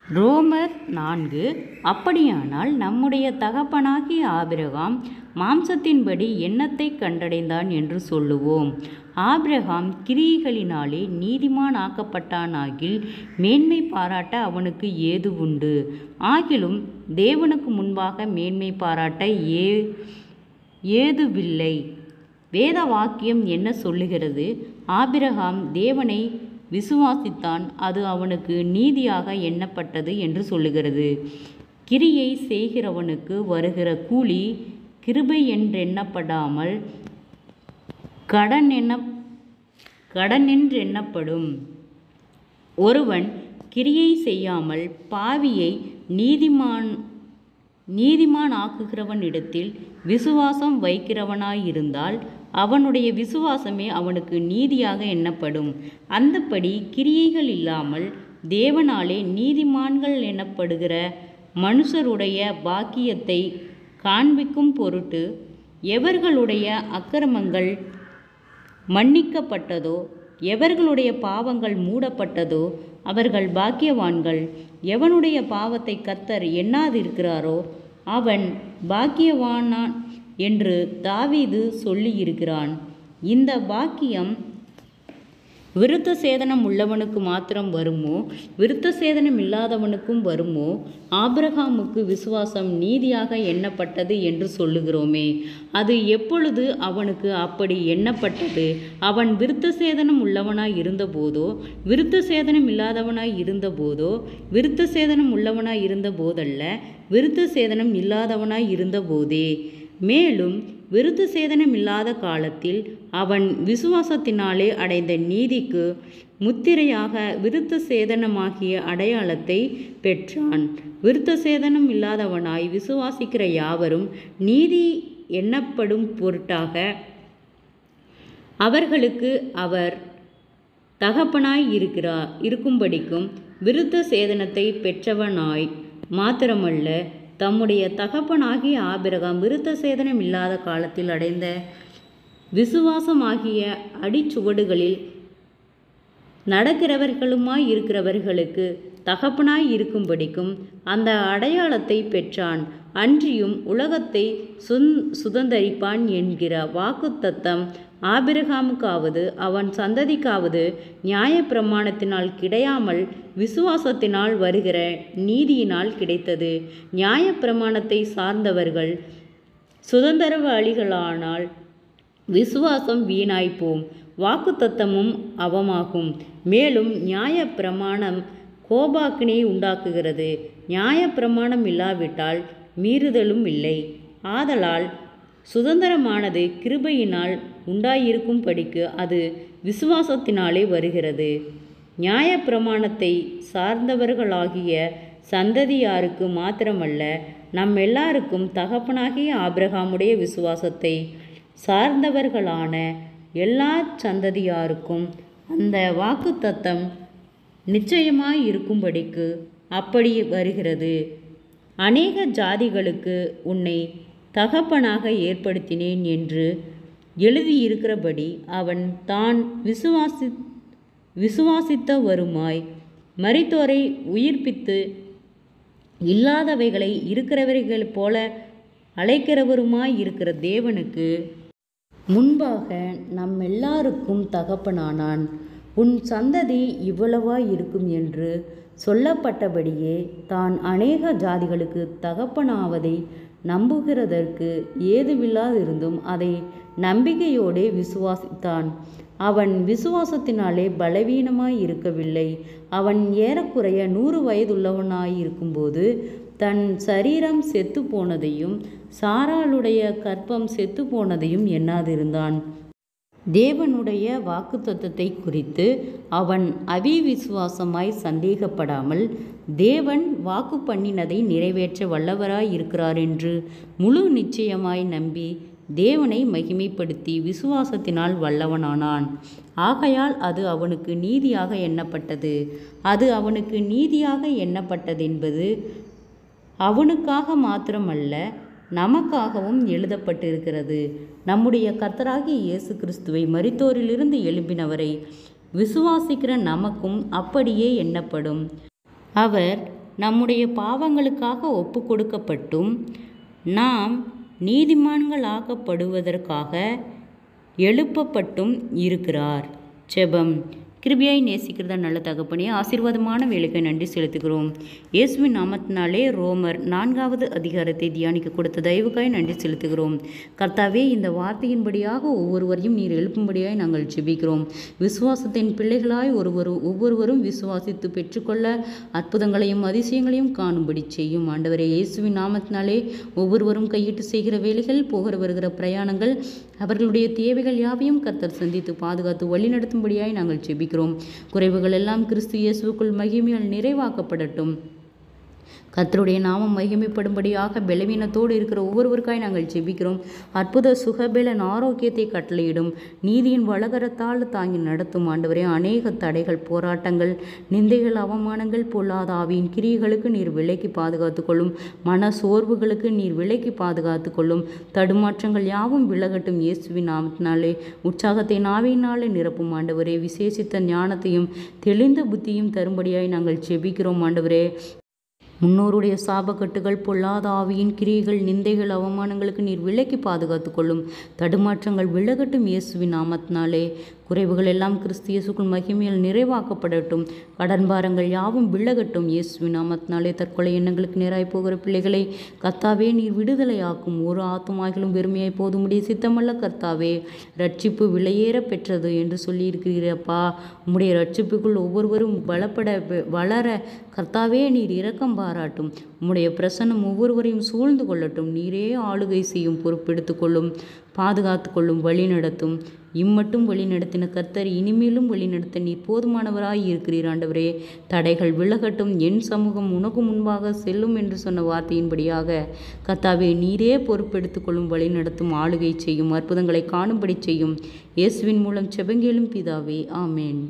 ரோமர் 4. அப்படியானால் நம்முடைய தகப்பனாகிய ஆபிரகாம் மாம்சத்தின்படி என்னத்தை கண்டடைந்தான் என்று சொல்லுவோம். ஆபிரகாம் கிரியைகளினாலே நீதிமான் ஆக்கப்பட்டானாகில் மேன்மை பாராட்ட அவனுக்கு ஏது உண்டு? ஆகிலும் தேவனுக்கு முன்பாக மேன்மை பாராட்ட ஏதுவில்லை. வேத வாக்கியம் என்ன சொல்லுகிறது? ஆபிரகாம் தேவனை விசுவாசித்தான், அது அவனுக்கு நீதியாக எண்ணப்பட்டது என்று சொல்லுகிறது. கிரியை செய்கிறவனுக்கு வருகிற கூலி கிருபை என்றெண்ணப்படாமல் கடனென்றெண்ணப்படும். ஒருவன் கிரியை செய்யாமல் பாவியை நீதிமான் ஆக்குகிறவனிடத்தில் விசுவாசம் வைக்கிறவனாயிருந்தால் அவனுடைய விசுவாசமே அவனுக்கு நீதியாக எண்ணப்படும். அந்தப்படி கிரியைகள் இல்லாமல் தேவனாலே நீதிமான்கள் எனப்படுகிற மனுஷருடைய பாக்கியத்தை காண்பிக்கும் பொருட்டு எவர்களுடைய அக்கிரமங்கள் மன்னிக்கப்பட்டதோ, எவர்களுடைய பாவங்கள் மூடப்பட்டதோ அவர்கள் பாக்கியவான்கள். எவனுடைய பாவத்தை கர்த்தர் எண்ணாதிருக்கிறாரோ அவன் பாக்கியவானான் என்று தாவீது சொல்லியிருக்கிறான். இந்த பாக்கியம் விருத்த சேதனம் உள்ளவனுக்கு மாத்திரம் வருமோ, விருத்த சேதனம் இல்லாதவனுக்கும் வருமோ? ஆபிரகாமுக்கு விசுவாசம் நீதியாக எண்ணப்பட்டது என்று சொல்லுகிறோமே, அது எப்பொழுது அவனுக்கு அப்படி எண்ணப்பட்டது? அவன் விருத்த சேதனம் உள்ளவனாய் இருந்தபோதோ, விருத்த சேதனம் இல்லாதவனாய் இருந்தபோதோ? விருத்த சேதனம் உள்ளவனாய் இருந்த போதல்ல, விருத்த சேதனம் இல்லாதவனாய் இருந்தபோதே. மேலும் விருத்த சேதனம் இல்லாத காலத்தில் அவன் விசுவாசத்தினாலே அடைந்த நீதிக்கு முத்திரையாக விருத்த சேதனமாகிய அடையாளத்தை பெற்றான். விருத்த சேதனம் இல்லாதவனாய் விசுவாசிக்கிற யாவரும் நீதி எண்ணப்படும் பொருட்டாக அவர்களுக்கு அவர் தகப்பனாய் இருக்கும்படிக்கும் விருத்த சேதனத்தை பெற்றவனாய் மாத்திரமல்ல, தம்முடைய தகப்பனாகிய ஆபிரகாம் விருத்த சேதனம் இல்லாத காலத்தில் அடைந்த விசுவாசமாகிய அடிச்சுவடுகளில் நடக்கிறவர்களுமாய் இருக்கிறவர்களுக்கு தகப்பனாய் இருக்கும்படிக்கும் அந்த அடையாளத்தை பெற்றான். அன்றியும் உலகத்தை சுதந்தரிப்பான் என்கிற வாக்குத்தத்தம் ஆபிரகாமுக்காவது அவன் சந்ததிக்காவது நியாயப்பிரமாணத்தினால் கிடையாமல் விசுவாசத்தினால் வருகிற நீதியினால் கிடைத்தது. நியாயப்பிரமாணத்தை சார்ந்தவர்கள் சுதந்திரவாளிகளானால் விசுவாசம் வீணாய்ப்போம், வாக்குத்தத்தமும் அவமாகும். மேலும் நியாயப்பிரமாணம் கோபாக்கினை உண்டாக்குகிறது. நியாயப்பிரமாணம் இல்லாவிட்டால் மீறுதலும் இல்லை. ஆதலால் சுதந்திரமானது கிருபையினால் உண்டாயிருக்கும்படிக்கு அது விசுவாசத்தினாலே வருகிறது. நியாயப்பிரமாணத்தை சார்ந்தவர்களாகிய சந்ததியாருக்கு மாத்திரமல்ல, நம்மெல்லாருக்கும் தகப்பனாகிய ஆபிரகாமுடைய விசுவாசத்தை சார்ந்தவர்களான எல்லா சந்ததியாருக்கும் அந்த வாக்குத்தத்தம் நிச்சயமாய் இருக்கும்படிக்கு அப்படி வருகிறது. அநேக ஜாதிகளுக்கு உன்னை தகப்பனாக ஏற்படுத்தினேன் என்று எழுதியிருக்கிறபடி அவன் தான் விசுவாசித்தவருமாய் மரித்தோரை உயிர்ப்பித்து இல்லாதவைகளை இருக்கிறவர்கள் போல அழைக்கிறவருமாய் இருக்கிற தேவனுக்கு முன்பாக நம்மெல்லாருக்கும் தகப்பனானான். உன் சந்ததி இவ்வளவாய் இருக்கும் என்று சொல்லப்பட்டபடியே தான் அநேக ஜாதிகளுக்கு தகப்பனாவதை நம்புகிறதற்கு ஏதுவில்லாதிருந்தும் அதை நம்பிக்கையோடே விசுவாசித்தான். அவன் விசுவாசத்தினாலே பலவீனமாய் இருக்கவில்லை. அவன் ஏறக்குறைய 100 வயதுள்ளவனாயிருக்கும்போது தன் சரீரம் செத்து போனதையும் சாராளுடைய கற்பம் செத்து போனதையும் எண்ணாதிருந்தான். தேவனுடைய வாக்குத்தத்தத்தை குறித்து அவன் அவிவிசுவாசமாய் சந்தேகப்படாமல் தேவன் வாக்கு பண்ணினதை நிறைவேற்ற வல்லவராய் இருக்கிறார் என்று முழு நிச்சயமாய் நம்பி தேவனை மகிமைப்படுத்தி விசுவாசத்தினால் வல்லவனானான். ஆகையால் அது அவனுக்கு நீதியாக எண்ணப்பட்டது. அது அவனுக்கு நீதியாக எண்ணப்பட்டதென்பது அவனுக்காக மாத்திரமல்ல, நமக்காகவும் எழுதப்பட்டிருக்கிறது. நம்முடைய கர்த்தராகிய இயேசு கிறிஸ்துவை மரித்தோரிலிருந்து எழும்பினவரை விசுவாசிக்கிற நமக்கும் அப்படியே எண்ணப்படும். அவர் நம்முடைய பாவங்களுக்காக ஒப்பு கொடுக்கப்பட்டும் நாம் நீதிமான்களாக்கப்படுவதற்காக எழுப்பப்பட்டும் இருக்கிறார். ஜெபம். கிருபையாய் நேசிக்கிறதா நல்ல தகப்பனே, ஆசீர்வாதமான வேலைக்கு நன்றி செலுத்துகிறோம். இயேசுவின் நாமத்தினாலே ரோமர் 4வது அதிகாரத்தை தியானிக்க கொடுத்த தயவுக்காய் நன்றி செலுத்துகிறோம். கர்த்தாவே, இந்த வார்த்தையின்படியாக ஒவ்வொருவரையும் நீர் எழுப்பும்படியாய் நாங்கள் ஜெபிக்கிறோம். விசுவாசத்தின் பிள்ளைகளாய் ஒவ்வொருவரும் விசுவாசித்து பெற்றுக்கொள்ள அற்புதங்களையும் அதிசயங்களையும் காணும்படி செய்யும். ஆண்டவரே, இயேசுவின் நாமத்தினாலே ஒவ்வொருவரும் கையிட்டு செய்கிற வேலைகள், போகிற வருகிற பிரயாணங்கள், அவர்களுடைய தேவைகள் யாவையும் கர்த்தர் சந்தித்து பாதுகாத்து வழிநடத்தும்படியாய் நாங்கள் ஜெபிக்கிறோம். குறைவுகள் எல்லாம் கிறிஸ்து இயேசுவுக்குள் மகிமையால் நிறைவாக்கப்படட்டும். கர்த்தருடைய நாமம் மகிமைப்படும்படியாக பலவீனத்தோடு இருக்கிற ஒவ்வொருவருக்காய் நாங்கள் ஜெபிக்கிறோம். அற்புத சுகபலன் ஆரோக்கியத்தை கட்டளையிடும். நீதியின் வலகரத்தால் தாங்கி நடத்தும். ஆண்டவரே, அநேக தடைகள், போராட்டங்கள், நிந்தைகள், அவமானங்கள், பொல்லாத ஆவியின் கிரியைகளுக்கு நீர் விலக்கி பாதுகாத்து கொள்ளும். மன சோர்வுகளுக்கு நீர் விலக்கி பாதுகாத்து கொள்ளும். தடுமாற்றங்கள் யாவும் விலகட்டும். இயேசுவின் நாமத்தினாலே உற்சாகத்தை நாவினாலே நிரப்பும். ஆண்டவரே, விசேஷித்த ஞானத்தையும் தெளிந்த புத்தியும் தரும்படியாய் நாங்கள் ஜெபிக்கிறோம். ஆண்டவரே, முன்னோருடைய சாபக்கட்டுகள், பொல்லாத ஆவியின் கிரியைகள், நிந்தைகள், அவமானங்களுக்கு நீர் விலக்கி பாதுகாத்து கொள்ளும். தடுமாற்றங்கள் விலகட்டும். இயேசுவின் நாமத்தினாலே குறைவுகள் எல்லாம் கிறிஸ்து இயேசுக்குள் மகிமையால் நிறைவாக்கப்படட்டும். கடன் பாரங்கள் யாவும் விலகட்டும். இயேசுவின் நாமத்தினாலே தற்கொலை எண்ணங்களுக்கு நேராய் போகிற பிள்ளைகளை கர்த்தாவே நீர் விடுதலையாக்கும். ஒரு ஆத்துமாகிலும் வெறுமையாய் போதுமுடிய சித்தமல்ல கர்த்தாவே. ரட்சிப்பு விலையேற பெற்றது என்று சொல்லியிருக்கிறீரப்பா. உம்முடைய ரட்சிப்புக்குள் ஒவ்வொருவரும் வளர கர்த்தாவே நீர் இரக்கம் பாராட்டும். உம்முடைய பிரசன்னம் ஒவ்வொருவரையும் சூழ்ந்து கொள்ளட்டும். நீரே ஆளுகை செய்யும், பொறுப்பெடுத்து கொள்ளும், பாதுகாத்து கொள்ளும், வழி நடத்தும். இம்மட்டும் வழி நடத்தின கர்த்தர் இனிமேலும் வழி நடத்த நீர் போதுமானவராய் இருக்கிறீர். ஆண்டவரே, தடைகள் விலகட்டும். என் சமூகம் உனக்கு முன்பாக செல்லும் என்று சொன்ன வார்த்தையின்படியாக கர்த்தாவே நீரே பொறுப்பெடுத்து கொள்ளும், வழி நடத்தும், ஆளுகை செய்யும், அற்புதங்களை காணும்படி செய்யும். இயேசுவின் மூலம் செபங்கேளும் பிதாவே, ஆமேன்.